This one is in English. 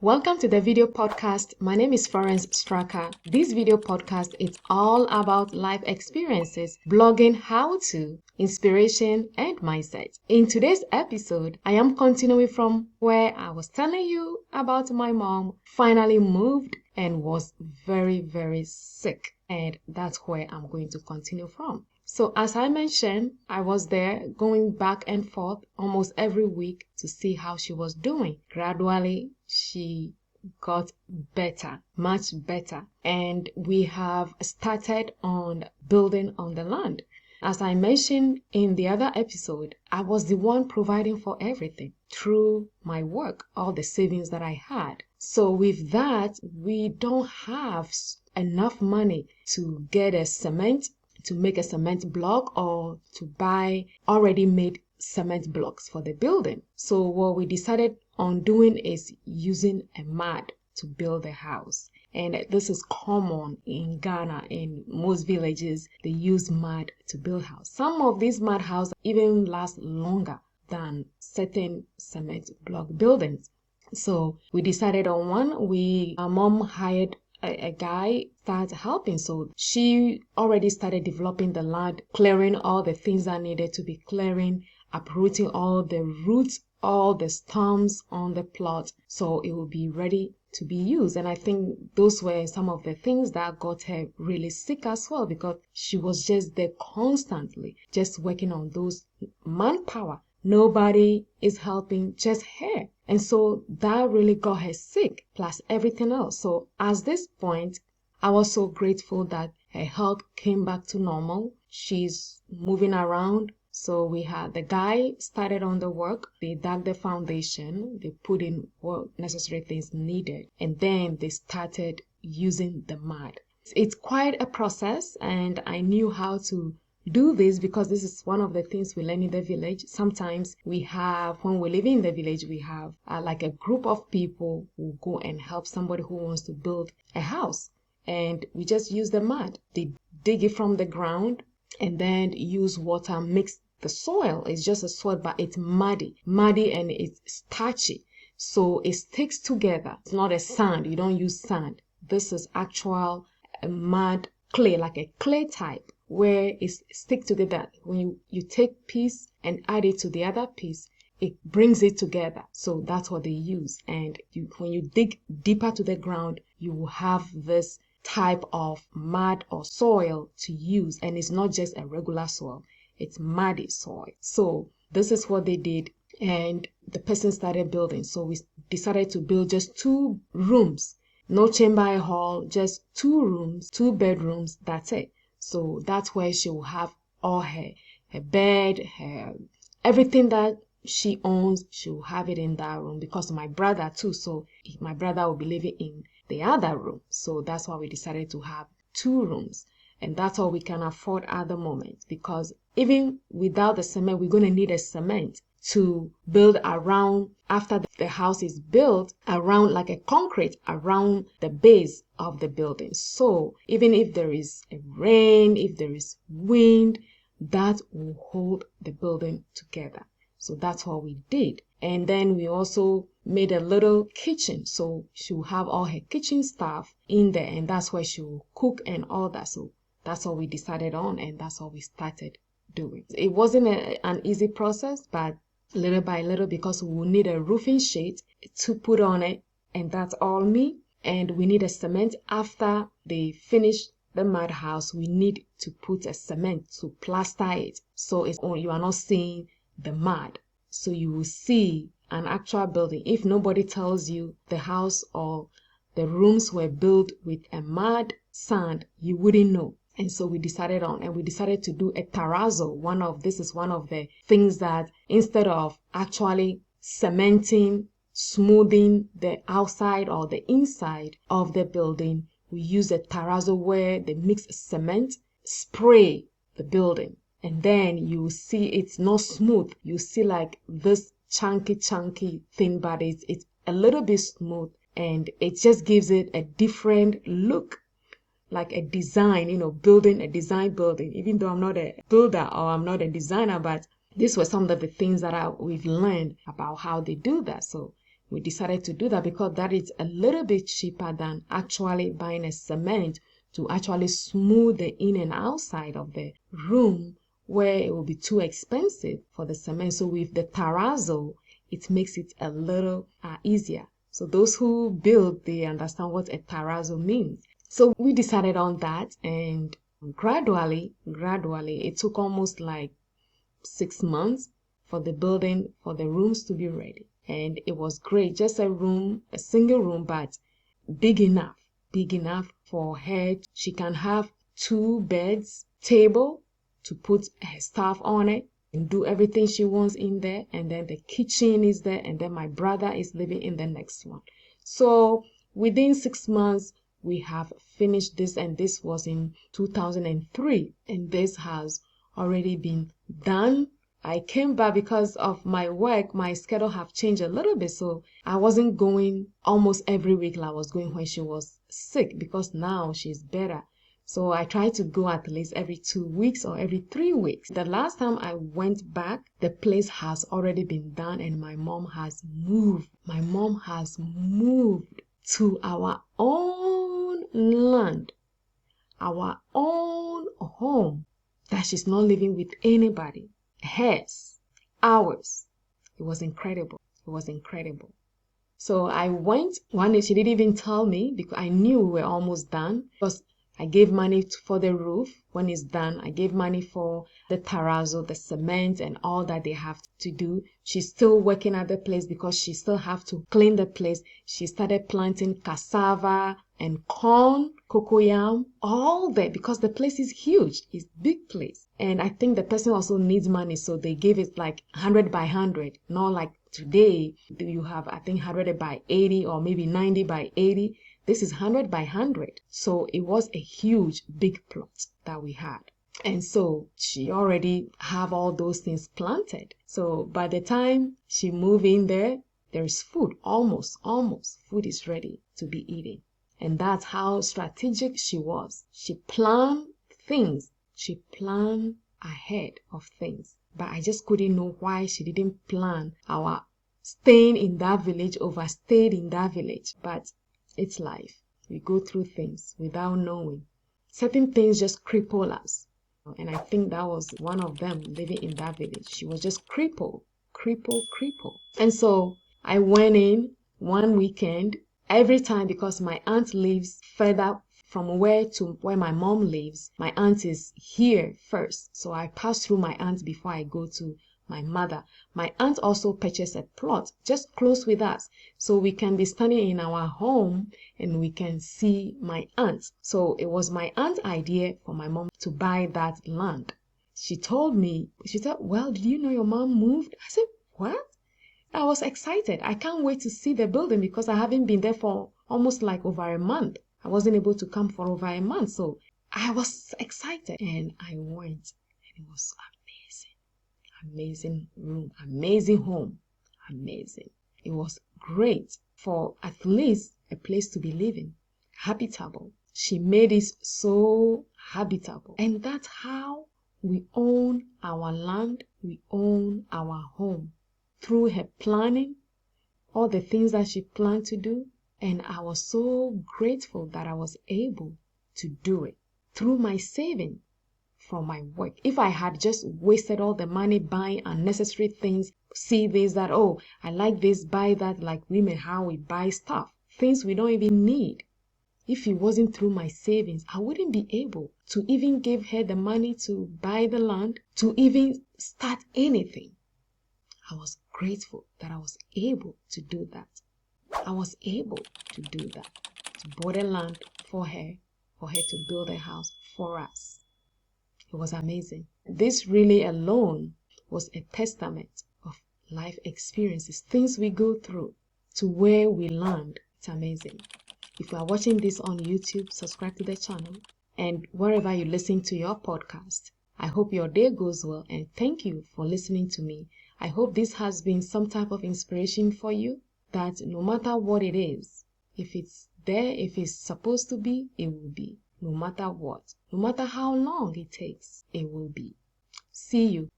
Welcome to the video podcast. My name is Florence Straka. This video podcast is all about life experiences, blogging, how-to, inspiration, and mindset. In today's episode, I am continuing from where I was telling you about my mom finally moved and was very, very sick. And that's where I'm going to continue from. So as I mentioned, I was there going back and forth almost every week to see how she was doing. Gradually, she got better, much better. And we have started on building on the land. As I mentioned in the other episode, I was the one providing for everything through my work, all the savings that I had. So with that, we don't have enough money to get a cement, to make a cement block, or to buy already made cement blocks for the building. So what we decided on doing is using a mud to build the house. And this is common in Ghana. In most villages, they use mud to build house. Some of these mud houses even last longer than certain cement block buildings. So we decided on one. Our mom hired a guy started helping. So she already started developing the land, clearing all the things that needed to be clearing, uprooting all the roots, all the stumps on the plot, so it will be ready to be used. And I think those were some of the things that got her really sick as well, because she was just there constantly, just working on those manpower. Nobody is helping, just her. And so that really got her sick, plus everything else. So at this point, I was so grateful that her health came back to normal. She's moving around. So we had the guy started on the work. They dug the foundation. They put in what necessary things needed. And then they started using the mud. It's quite a process, and I knew how to do this because this is one of the things we learn in the village. Sometimes when we live in the village, we have like a group of people who go and help somebody who wants to build a house. And we just use the mud. They dig it from the ground and then use water, mix the soil. It's just a soil, but it's muddy and it's starchy. So it sticks together. It's not a sand. You don't use sand. This is actual mud clay, like a clay type, where it sticks together. When you take piece and add it to the other piece, it brings it together. So that's what they use. And when you dig deeper to the ground, you will have this type of mud or soil to use. And it's not just a regular soil. It's muddy soil. So this is what they did. And the person started building. So we decided to build just 2 rooms. No chamber hall, just 2 rooms, 2 bedrooms, that's it. So that's where she will have all her bed, everything that she owns, she will have it in that room, because my brother too. So my brother will be living in the other room. So that's why we decided to have 2 rooms. And that's all we can afford at the moment, because even without the cement, we're going to need a cement to build around, after the house is built, around like a concrete around the base of the building. So even if there is a rain, if there is wind, that will hold the building together. So that's what we did. And then we also made a little kitchen. So she will have all her kitchen stuff in there, and that's where she will cook and all that. So that's all we decided on, and that's all we started doing. It wasn't an easy process, but little by little, because we will need a roofing sheet to put on it, and that's all me. And we need a cement. After they finish the mud house, we need to put a cement to plaster it. So you are not seeing the mud. So you will see an actual building. If nobody tells you the house or the rooms were built with a mud sand, you wouldn't know. And so we decided to do a terrazzo. This is one of the things that, instead of actually cementing, smoothing the outside or the inside of the building, we use a terrazzo where they mix cement, spray the building, and then you see it's not smooth. You see like this chunky thing, but it's a little bit smooth, and it just gives it a different look, like a design, building a design building. Even though I'm not a builder or I'm not a designer, but these were some of the things that we've learned about how they do that. So we decided to do that because that is a little bit cheaper than actually buying a cement to actually smooth the in and outside of the room, where it will be too expensive for the cement. So with the terrazzo, it makes it a little easier. So those who build, they understand what a terrazzo means. So we decided on that, and gradually, it took almost like 6 months for the building, for the rooms to be ready. And it was great. Just a room, a single room, but big enough for her. She can have 2 beds, table to put her stuff on it and do everything she wants in there. And then the kitchen is there, and then my brother is living in the next one. So within 6 months, we have finished this, and this was in 2003, and this has already been done. I came back because of my work. My schedule have changed a little bit, so I wasn't going almost every week like I was going when she was sick, because now she's better. So I try to go at least every 2 weeks or every 3 weeks. The last time I went back, the place has already been done, and my mom has moved. My mom has moved to our own land, our own home, that she's not living with anybody. Hers, ours. It was incredible. It was incredible. So I went one day. She didn't even tell me because I knew we were almost done, because I gave money for the roof. When it's done, I gave money for the terrazzo, the cement, and all that they have to do. She's still working at the place because she still have to clean the place. She started planting cassava and corn, cocoyam, all there, because the place is huge. It's big place. And I think the person also needs money, so they gave it like 100 by 100, not like today you have, I think, 100 by 80 or maybe 90 by 80. This is 100 by 100. So it was a huge, big plot that we had. And so she already have all those things planted. So by the time she moved in there, there's food, almost food is ready to be eaten. And that's how strategic she was. She planned things. She planned ahead of things. But I just couldn't know why she didn't plan our staying in that village, overstayed in that village. But it's life. We go through things without knowing. Certain things just cripple us. And I think that was one of them, living in that village. She was just crippled. And so I went in one weekend every time, because my aunt lives further from where my mom lives. My aunt is here first. So I pass through my aunt before I go to my mother. My aunt also purchased a plot just close with us, so we can be standing in our home and we can see my aunt. So it was my aunt's idea for my mom to buy that land. She told me, she said, well, did you know your mom moved? I said, what? I was excited. I can't wait to see the building, because I haven't been there for almost like over a month. I wasn't able to come for over a month, so I was excited, and I went, and it was amazing room, amazing home, amazing. It was great for at least a place to be living, habitable. She made it so habitable. And that's how we own our land, we own our home. Through her planning, all the things that she planned to do. And I was so grateful that I was able to do it through my saving from my work. If I had just wasted all the money buying unnecessary things, see this, that, oh, I like this, buy that, like women, how we buy stuff, things we don't even need. If it wasn't through my savings, I wouldn't be able to even give her the money to buy the land, to even start anything. I was grateful that I was able to do that. I was able to do that, to buy the land for her to build a house for us. It was amazing. This really alone was a testament of life experiences, things we go through, to where we land. It's amazing. If you are watching this on YouTube, subscribe to the channel. And wherever you listen to your podcast, I hope your day goes well, and thank you for listening to me. I hope this has been some type of inspiration for you, that no matter what it is, if it's there, if it's supposed to be, it will be. No matter what, no matter how long it takes, it will be. See you